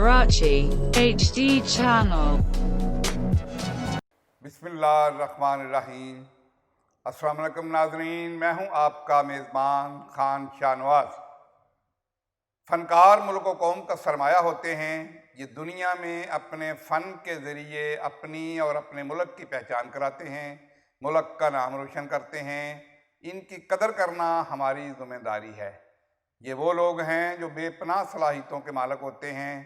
Karachi HD channel. बिस्मिल्लाहिर्रहमानिर्रहीम। अस्सलाम वालेकुम नाज़रीन, मैं हूं आपका मेज़बान खान शाहनवाज। फ़नकार मुल्क व कौम का सरमाया होते हैं। ये दुनिया में अपने फ़न के ज़रिए अपनी और अपने मुल्क की पहचान कराते हैं, मुल्क का नाम रोशन करते हैं। इनकी कदर करना हमारी ज़िम्मेदारी है। ये वो लोग हैं जो बेपनाह सलाहियतों के मालिक होते हैं।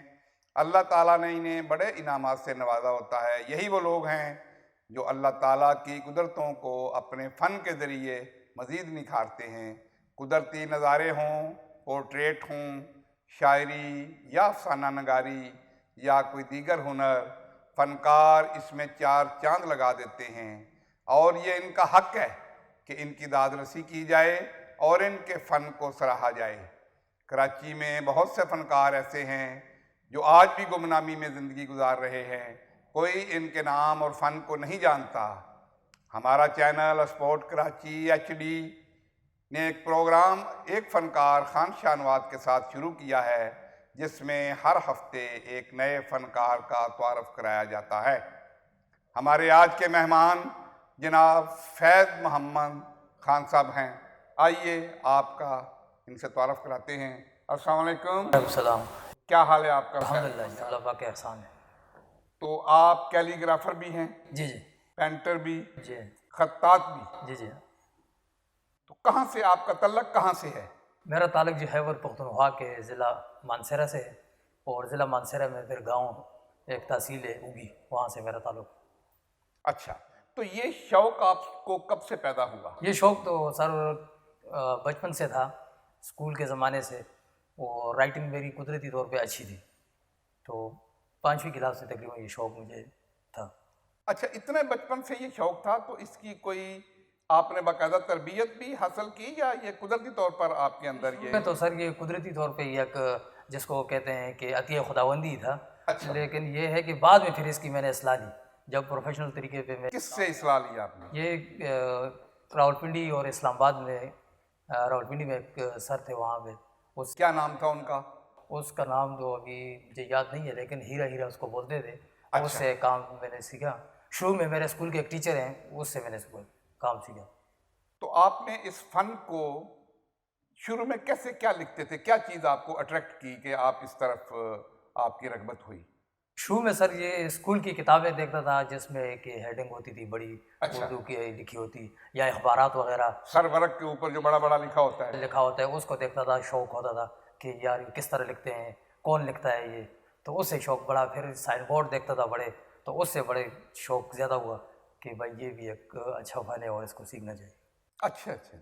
अल्लाह ताला ने इन्हें बड़े इनामात से नवाजा होता है। यही वो लोग हैं जो अल्लाह ताला की कुदरतों को अपने फ़न के ज़रिए मज़ीद निखारते हैं। कुदरती नज़ारे हों, पोर्ट्रेट हों, शायरी या अफसाना नगारी या कोई दीगर हुनर, फ़नकार इसमें चार चांद लगा देते हैं। और ये इनका हक़ है कि इनकी दादरसी की जाए और इनके फ़न को सराहा जाए। कराची में बहुत से फ़नकार ऐसे हैं जो आज भी गुमनामी में ज़िंदगी गुजार रहे हैं। कोई इनके नाम और फ़न को नहीं जानता। हमारा चैनल स्पोर्ट कराची HD ने एक प्रोग्राम एक फ़नकार खान शाहनवाज के साथ शुरू किया है, जिसमें हर हफ्ते एक नए फ़नकार का तारुफ कराया जाता है। हमारे आज के मेहमान जनाब फैज़ मोहम्मद खान साहब हैं। आइए आपका इनसे तारुफ कराते हैं। अस्सलाम वालेकुम। सलाम। क्या हाल है आपका? अल्हम्दुलिल्लाह जी, अल्लाह पाक के एहसान है। तो आप कैलीग्राफर भी हैं, जी जी पेंटर भी, जी खत्तात भी। जी जी। तो कहाँ से आपका तल्लक कहाँ से है? मेरा ताल्लुक जो है वो पख्तूनख्वा के ज़िला मानसरा से है, और ज़िला मानसरा में फिर गांव एक तहसील है उगी, वहाँ से मेरा ताल्लुक। अच्छा, तो ये शौक़ आपको कब से पैदा हुआ? ये शौक़ तो सर बचपन से था, स्कूल के ज़माने से। और राइटिंग मेरी कुदरती तौर पे अच्छी थी, तो 5वीं क्लास से तकरीबन ये शौक़ मुझे था। अच्छा, इतने बचपन से ये शौक़ था, तो इसकी कोई आपने बाकायदा तरबियत भी हासिल की या ये कुदरती तौर पर आपके अंदर ये? तो सर ये कुदरती तौर पे एक जिसको कहते हैं कि अतिया खुदाबंदी था। अच्छा। लेकिन ये है कि बाद में फिर इसकी मैंने इस्लाह ली, जब प्रोफेशनल तरीके पे मैं किससे इस्लाह ली आपने? ये रावलपिंडी और इस्लामाबाद में रावलपिंडी में एक सर थे वहाँ पे, क्या नाम था उनका? उसका नाम तो अभी मुझे याद नहीं है, लेकिन हीरा हीरा उसको बोलते थे। अच्छा। उससे काम मैंने सीखा। शुरू में मेरे स्कूल के एक टीचर हैं, उससे मैंने काम सीखा। तो आपने इस फ़न को शुरू में कैसे, क्या लिखते थे? क्या चीज़ आपको अट्रैक्ट की कि आप इस तरफ आपकी रग़बत हुई? शुरू में सर ये स्कूल की किताबें देखता था, जिसमें एक हेडिंग होती थी बड़ी, अच्छा। उर्दू की लिखी होती, या अखबारात वगैरह सरवरक के ऊपर जो बड़ा बड़ा लिखा होता है। लिखा होता है, उसको देखता था। शौक़ होता था कि यार ये किस तरह लिखते हैं, कौन लिखता है ये, तो उससे शौक़ बड़ा। फिर साइन बोर्ड देखता था बड़े, तो उससे बड़े शौक़ ज़्यादा हुआ कि भाई ये भी एक अच्छा फ़न है और इसको सीखना चाहिए। अच्छा अच्छा।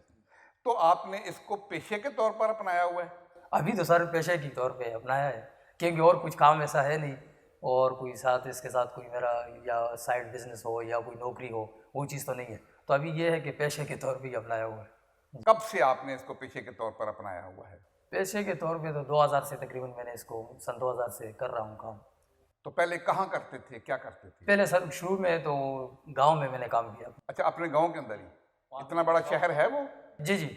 तो आपने इसको पेशे के तौर पर अपनाया हुआ है? अभी तो सर पेशे के तौर पे अपनाया है, क्योंकि और कुछ काम ऐसा है नहीं, और कोई साथ इसके साथ कोई मेरा या साइड बिजनेस हो या कोई नौकरी हो, वो चीज़ तो नहीं है। तो अभी ये है कि पेशे के तौर पे ही अपनाया हुआ है। कब से आपने इसको पेशे के तौर पर अपनाया हुआ है? पेशे के तौर पे तो 2000 से तकरीबन मैंने इसको सन 2000 से कर रहा हूँ काम। तो पहले कहाँ करते थे, क्या करते थे? पहले सर शुरू में तो गांव में मैंने काम किया। अच्छा, अपने गांव के अंदर ही? इतना बड़ा शहर है वो? जी जी,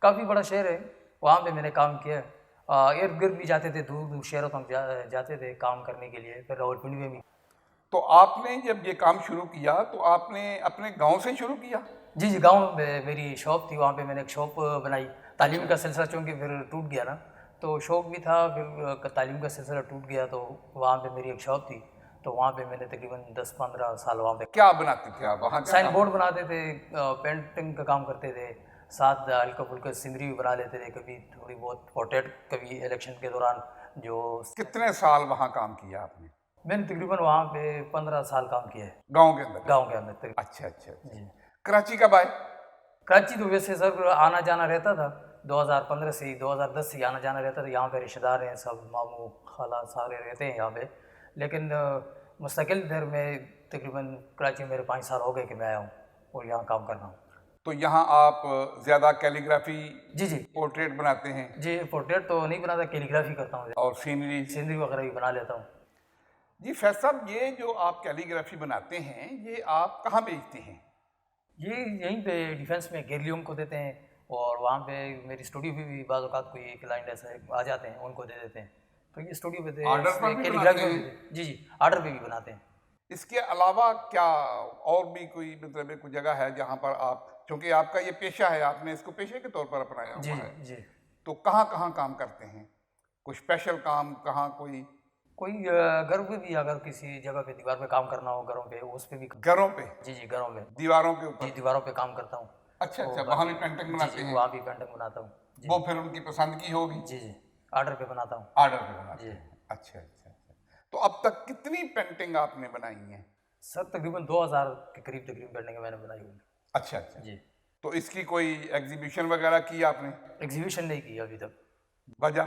काफ़ी बड़ा शहर है, वहाँ पे मैंने काम किया। इर्द गिर्द भी जाते थे, दूर दूर शहरों तक जाते थे काम करने के लिए, फिर रावलपिंडी में भी। तो आपने जब ये काम शुरू किया तो आपने अपने गांव से शुरू किया? जी जी, गांव में मेरी शॉप थी, वहाँ पे मैंने एक शॉप बनाई। तालीम का सिलसिला चूँकि फिर टूट गया ना, तो शौक़ भी था, फिर तालीम का सिलसिला टूट गया, तो वहाँ पे मेरी एक शॉप थी, तो वहाँ पे मैंने तकरीबन 10-15 साल वहाँ पे। क्या बनाते थे आप वहाँ? साइन बोर्ड बनाते थे, पेंटिंग का काम करते थे, साथ हल्का फुल्का सीनरी भी बना लेते थे, कभी थोड़ी बहुत पोर्ट्रेट, कभी इलेक्शन के दौरान जो। कितने साल वहाँ काम किया आपने? मैंने तकरीबन वहाँ पे 15 साल काम किया है, गांव के अंदर? गांव के अंदर तकरीबन। अच्छा अच्छा अच्छा। जी। कराची कब आए? कराची तो वैसे सर आना जाना रहता था, 2015 से ही, 2010 से ही आना जाना रहता था। यहाँ पे रिश्तेदार हैं सब, मामू खाला सारे रहते हैं यहाँ पे, लेकिन मुस्तकिल इधर में तकरीबन कराची में मेरे 5 साल हो गए कि मैं आया हूँ और यहाँ काम कर रहा हूँ। तो यहाँ आप ज़्यादा कैलीग्राफी, जी जी पोर्ट्रेट बनाते हैं? जी, पोर्ट्रेट तो नहीं बनाता, कैलीग्राफी करता हूँ, और सीनरी? सीनरी वगैरह भी बना लेता हूँ। जी फैज साहब, ये जो आप कैलीग्राफी बनाते हैं ये आप कहाँ बेचते हैं? ये यहीं पे डिफेंस में गैलियम को देते हैं, और वहाँ पे मेरी स्टूडियो भी बाज़ औक़ात कोई क्लाइंट ऐसा आ जाते हैं, उनको दे देते हैं। تو یہ اسٹوڈیو پہ تھے، آرڈر اس پر میں بھی کیلیگرافی بناتے بھی ہیں؟ تھے، جی جی آرڈر پہ بھی بناتے ہیں۔ اس کے علاوہ کیا اور بھی کوئی مطلب کوئی جگہ ہے جہاں پر آپ، چونکہ آپ کا یہ پیشہ ہے، آپ نے اس کو پیشے کے طور پر اپنایا جی ہوا ہے، جی تو کہاں کہاں کام کرتے ہیں؟ کوئی اسپیشل کام کہاں کوئی؟ کوئی گھر پہ بھی اگر کسی جگہ پہ دیوار پہ کام کرنا ہو گھروں پہ، اس پہ بھی گھروں پہ، جی جی گھروں میں، دیواروں کے جی اوپر؟ دیواروں پہ کام کرتا ہوں۔ اچھا تو اچھا، وہاں بھی باقی پینٹنگ جی بناتے جی ہیں؟ وہاں بھی پینٹنگ بناتا ہوں جی وہ پھر ان کی پسند کی ہوگی؟ جی جی آرڈر پہ بناتا ہوں آرڈر پہ بناتے جی۔ ہیں؟ اچھا اچھا اچھا، تو اب تک کتنی پینٹنگ آپ نے بنائی ہیں؟ سر تقریباً 2000 کے قریب پینٹنگیں میں نے بنائی ہوئی اچھا اچھا، جی۔ تو اس کی کوئی ایگزیبیشن وغیرہ کی آپ نے؟ ایگزیبیشن نہیں کی ابھی تک، وجہ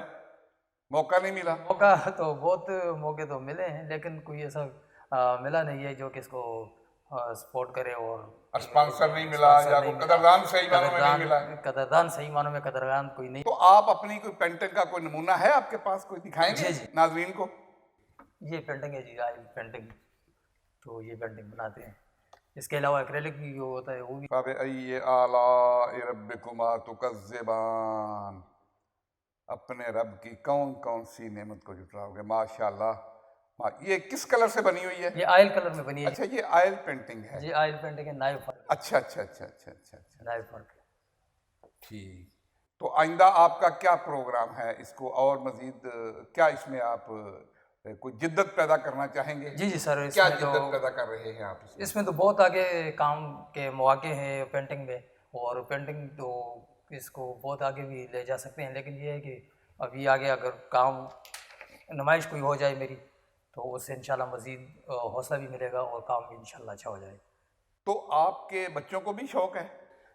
موقع نہیں ملا؟ موقع تو بہت موقع تو ملے ہیں، لیکن کوئی ایسا ملا نہیں ہے جو کہ اس کو سپورٹ کرے اور اسپانسر نہیں ملا اسپانسر یا نہیں کوئی ملا، قدردان صحیح معنوں میں نہیں ملا؟ قدردان صحیح معنوں میں قدردان کوئی نہیں۔ تو آپ اپنی کوئی پینٹنگ کا کوئی نمونہ ہے آپ کے پاس، کوئی دکھائیں گے جی جی ناظرین کو؟ یہ پینٹنگ ہے جی، آئل پینٹنگ، تو یہ پینٹنگ بناتے ہیں۔ اس کے علاوہ ایکریلک بھی جو ہوتا ہے وہ بھی۔ فَبِأَيِّ آلَاءِ رَبِّكُمَا تُكَذِّبَانِ، اپنے رب کی کون کون سی نعمت کو جھٹلاؤ گے؟ ماشاءاللہ، یہ کس کلر سے بنی ہوئی ہے؟ یہ آئل کلر میں بنی ہے اچھا، یہ آئل پینٹنگ ہے؟ جی، آئل پینٹنگ ہے، نائف ورک، اچھا اچھا اچھا اچھا اچھا اچھا، نائف ورک۔ ٹھیک۔ تو آئندہ آپ کا کیا پروگرام ہے؟ اس کو اور مزید کیا اس میں آپ کوئی جدت پیدا کرنا چاہیں گے؟ جی جی سر، اس کیا میں تو جدت پیدا کر رہے ہیں آپ اس میں؟ اس میں تو بہت آگے کام کے مواقع ہیں پینٹنگ میں، اور پینٹنگ تو اس کو بہت آگے بھی لے جا سکتے ہیں، لیکن یہ ہے کہ ابھی آگے اگر کام نمائش کوئی ہو جائے میری تو اس سے انشاءاللہ مزید حوصلہ بھی ملے گا اور کام بھی انشاءاللہ اچھا ہو جائے۔ تو آپ کے بچوں کو بھی شوق ہے؟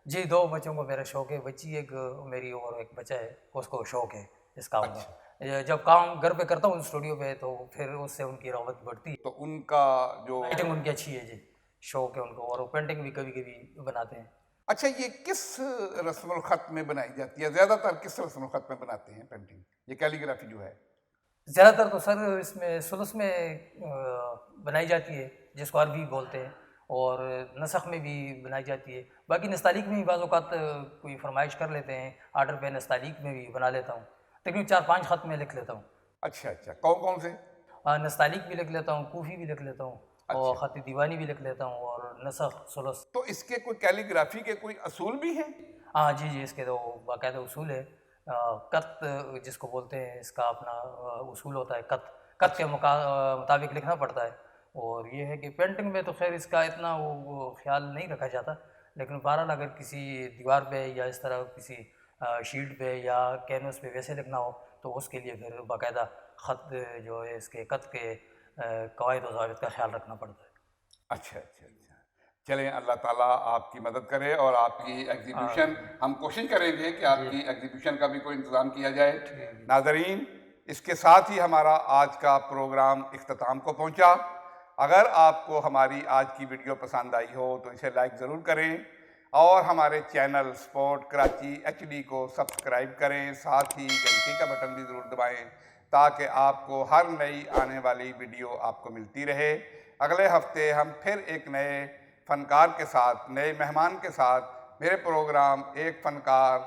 جی 2 بچوں کو میرا شوق ہے، بچی ایک میری اور ایک بچہ ہے، اس کو شوق ہے اس کام کا۔ جب کام گھر پہ کرتا ہوں اسٹوڈیو پہ تو پھر اس سے ان کی رغبت بڑھتی ہے۔ تو ان کا جو رائٹنگ ان کی اچھی ہے جی، شوق ہے ان کو، اور وہ پینٹنگ بھی کبھی کبھی بناتے ہیں۔ اچھا، یہ کس رسم الخط میں بنائی جاتی ہے؟ زیادہ تر کس رسم الخط میں بناتے ہیں پینٹنگ، یہ کیلیگرافی جو ہے؟ زیادہ تر تو سر اس میں ثلث میں بنائی جاتی ہے، جس کو عربی بولتے ہیں، اور نسخ میں بھی بنائی جاتی ہے، باقی نستعلیق میں بھی بعض اوقات کوئی فرمائش کر لیتے ہیں آرڈر پہ، نستعلیق میں بھی بنا لیتا ہوں، تقریباً 4-5 خط میں لکھ لیتا ہوں۔ اچھا اچھا، کون کون سے؟ نستعلیق بھی لکھ لیتا ہوں، کوفی بھی لکھ لیتا ہوں، اور خط دیوانی بھی لکھ لیتا ہوں، اور نسخ ثلث۔ تو اس کے کوئی کیلیگرافی کے کوئی اصول بھی ہیں؟ ہاں جی جی، اس کے تو باقاعدہ اصول ہے، قط جس کو بولتے ہیں، اس کا اپنا اصول ہوتا ہے، قط کے مطابق لکھنا پڑتا ہے۔ اور یہ ہے کہ پینٹنگ میں تو خیر اس کا اتنا وہ خیال نہیں رکھا جاتا، لیکن بہرحال اگر کسی دیوار پہ یا اس طرح کسی شیٹ پہ یا کینوس پہ ویسے لکھنا ہو تو اس کے لیے پھر باقاعدہ خط جو ہے اس کے قط کے قواعد و ضوابط کا خیال رکھنا پڑتا ہے۔ اچھا اچھا اچھا، چلیں اللہ تعالیٰ آپ کی مدد کرے، اور آپ کی ایگزیبیشن، ہم کوشش کریں گے کہ آپ کی ایگزیبیشن کا بھی کوئی انتظام کیا جائے۔ ناظرین، اس کے ساتھ ہی ہمارا آج کا پروگرام اختتام کو پہنچا۔ اگر آپ کو ہماری آج کی ویڈیو پسند آئی ہو تو اسے لائک ضرور کریں، اور ہمارے چینل سپورٹ کراچی HD کو سبسکرائب کریں، ساتھ ہی گھنٹی کا بٹن بھی ضرور دبائیں تاکہ آپ کو ہر نئی آنے والی ویڈیو آپ کو ملتی رہے۔ اگلے ہفتے ہم پھر ایک نئے فنکار کے ساتھ، نئے مہمان کے ساتھ، میرے پروگرام ایک فنکار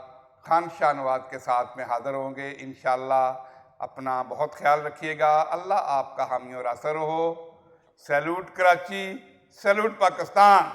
خان شاہ نواز کے ساتھ میں حاضر ہوں گے انشاءاللہ۔ اپنا بہت خیال رکھیے گا، اللہ آپ کا حامی اور آسر ہو۔ Salute Karachi, salute Pakistan.